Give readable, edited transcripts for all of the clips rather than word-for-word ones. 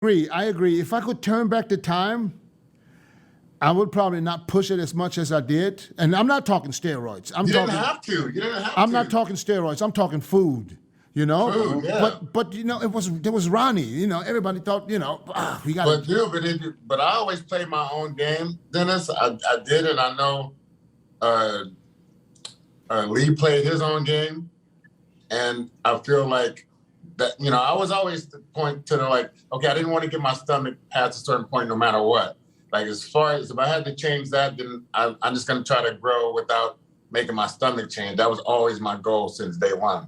agree. I agree. If I could turn back the time, I would probably not push it as much as I did. And I'm not talking steroids. You didn't have to. You didn't have I'm to. not talking steroids. I'm talking food. You know, Food, yeah. But you know, there was Ronnie. You know, everybody thought, you know, we got. But I always play my own game, Dennis. I did, and I know Lee played his own game, and I feel like that. You know, I was always the point to the like, okay, I didn't want to get my stomach past a certain point, no matter what. Like as far as if I had to change that, then I'm just going to try to grow without making my stomach change. That was always my goal since day one.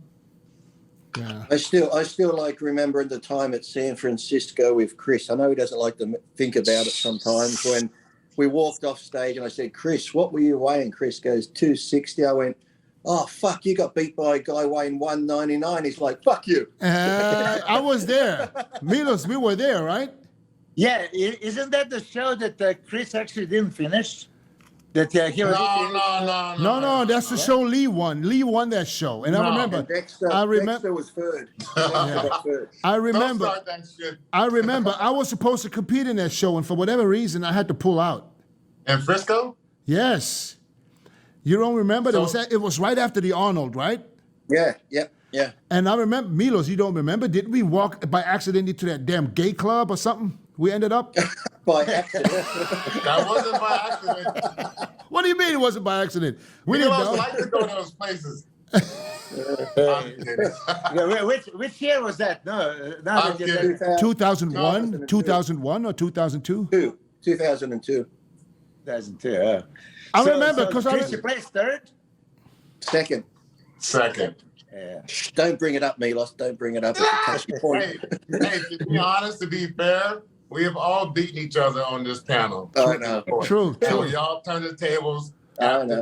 Yeah. I still like remembering the time at San Francisco with Chris. I know he doesn't like to think about it sometimes. When we walked off stage and I said, "Chris, what were you weighing?" Chris goes, 260. I went, "Oh fuck, you got beat by a guy weighing 199." He's like, "Fuck you." I was there, Milos. We were there, right? Yeah, isn't that the show that Chris actually didn't finish? That he was No. That's the show Lee won. Lee won that show, and I remember. And Dexter was third. I remember. Don't start that shit. I remember. I was supposed to compete in that show, and for whatever reason, I had to pull out. In Frisco? Yes. You don't remember? It was right after the Arnold, right? Yeah. And I remember, Milos, you don't remember? Did we walk by accident into that damn gay club or something? We ended up? By accident. That wasn't by accident. What do you mean it wasn't by accident? We didn't know. like to go to those places. Which year was that? No, 2001, 2001 or 2002? 2002. 2002. Yeah. I remember because Chris, you placed third. Second. Yeah. Shh, don't bring it up, Milos. Don't bring it up. Hey, to be honest, to be fair, we have all beaten each other on this panel. Oh, no. True. So y'all turned the tables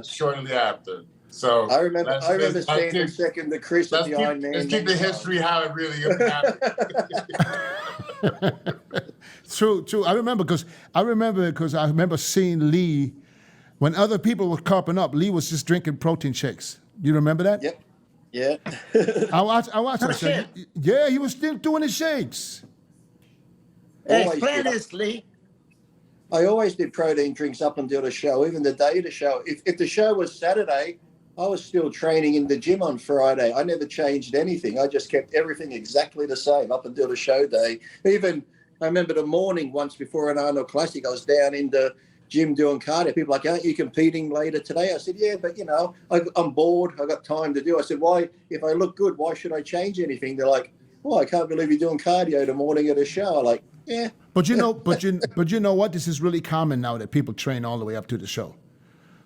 shortly after. So I remember standing second to Chris at the Iron Man. Let's keep the history how it really happened. True. I remember because I remember seeing Lee when other people were carping up. Lee was just drinking protein shakes. You remember that? Yep. Yeah. I watched. I said, yeah, he was still doing his shakes. Explain this, Lee. I always did protein drinks up until the show, even the day of the show. If the show was Saturday, I was still training in the gym on Friday. I never changed anything. I just kept everything exactly the same up until the show day. Even I remember the morning once before an Arnold Classic, I was down in the gym doing cardio. People were like, "Aren't you competing later today?" I said, "Yeah, but you know, I'm bored. I got time to do." I said, "Why? If I look good, why should I change anything?" They're like, "Oh, I can't believe you're doing cardio the morning of the show." I'm like, yeah. But you know what? This is really common now that people train all the way up to the show.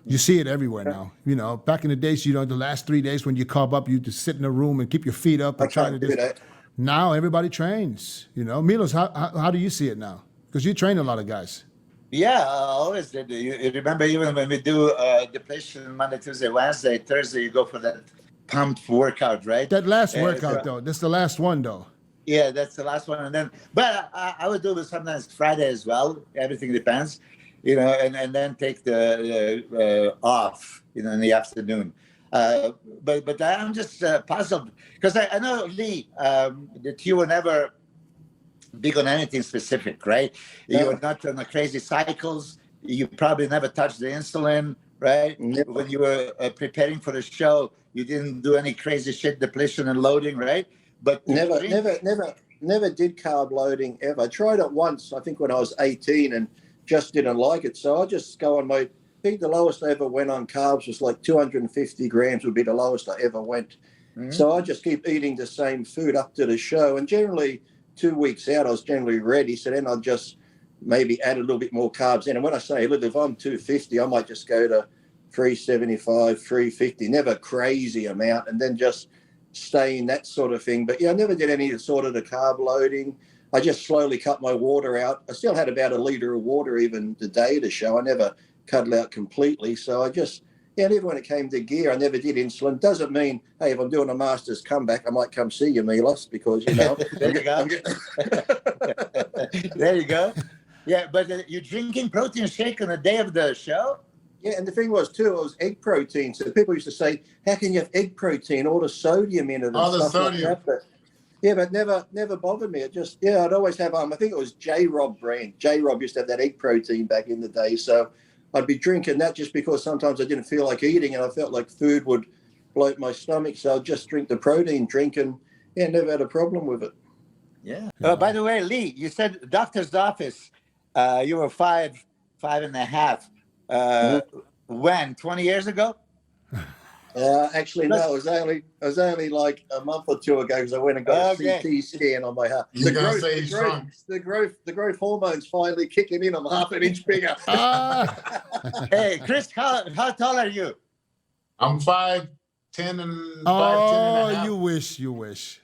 You see it everywhere now. You know, back in the days, the last 3 days when you carb up, you just sit in a room and keep your feet up and try to do that. Now everybody trains. You know, Milos, how do you see it now? Because you train a lot of guys. Yeah, I always did. You remember even when we do depletion Monday, Tuesday, Wednesday, Thursday, you go for that pumped workout, right? That last workout, though. That's the last one, though. Yeah, that's the last one. And then, but I would do it sometimes Friday as well. Everything depends, you know, and then take the off, you know, in the afternoon. But I'm just puzzled because I know, Lee, that you were never big on anything specific, right? Yeah. You were not on the crazy cycles. You probably never touched the insulin, right? Never. When you were preparing for the show, you didn't do any crazy shit, depletion and loading, right? But never did carb loading ever. I tried it once, I think when I was 18, and just didn't like it. So I just go on I think the lowest I ever went on carbs was like 250 grams would be the lowest I ever went. Mm-hmm. So I just keep eating the same food up to the show. And generally 2 weeks out, I was generally ready. So then I'd just maybe add a little bit more carbs in. And when I say, look, if I'm 250, I might just go to 375, 350, never crazy amount, and then just stay in that sort of thing. But yeah, I never did any sort of the carb loading. I just slowly cut my water out. I still had about a liter of water even the day of the show. I never cut it out completely. So I just, and even when it came to gear, I never did insulin. Doesn't mean, hey, if I'm doing a Masters comeback, I might come see you, Milos, because, you know. There you go. There you go. Yeah, but you're drinking protein shake on the day of the show? Yeah, and the thing was, too, it was egg protein. So people used to say, how can you have egg protein, all the sodium in it and all the stuff sodium. like that? Yeah, but never bothered me. It just, I'd always have, I think it was J-Rob brand. J-Rob used to have that egg protein back in the day. So I'd be drinking that just because sometimes I didn't feel like eating and I felt like food would bloat my stomach. So I'd just drink the protein drink and never had a problem with it. Yeah. By the way, Lee, you said doctor's office, you were 5'5". When? 20 years ago? Actually, no. It was only like a month or two ago because I went and got a CT scan on my heart. You're gonna say he's shrunk. The growth hormone's finally kicking in. I'm half an inch bigger. Hey, Chris, how tall are you? I'm 5'10" and 5'10" and a half. You wish.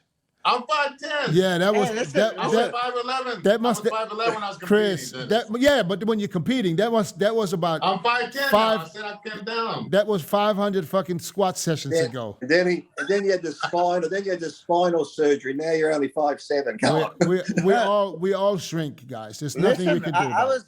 I'm 5'10". Yeah, that was I was 5'11". That must I was 5'11" when I was competing. Chris. But when you're competing, that was about. I'm 5'10". I said I came down. That was 500 fucking squat sessions ago. And then you had the spine, and then you had the spinal surgery. Now you're only 5'7". Come on. We all shrink, guys. There's nothing we can do about it.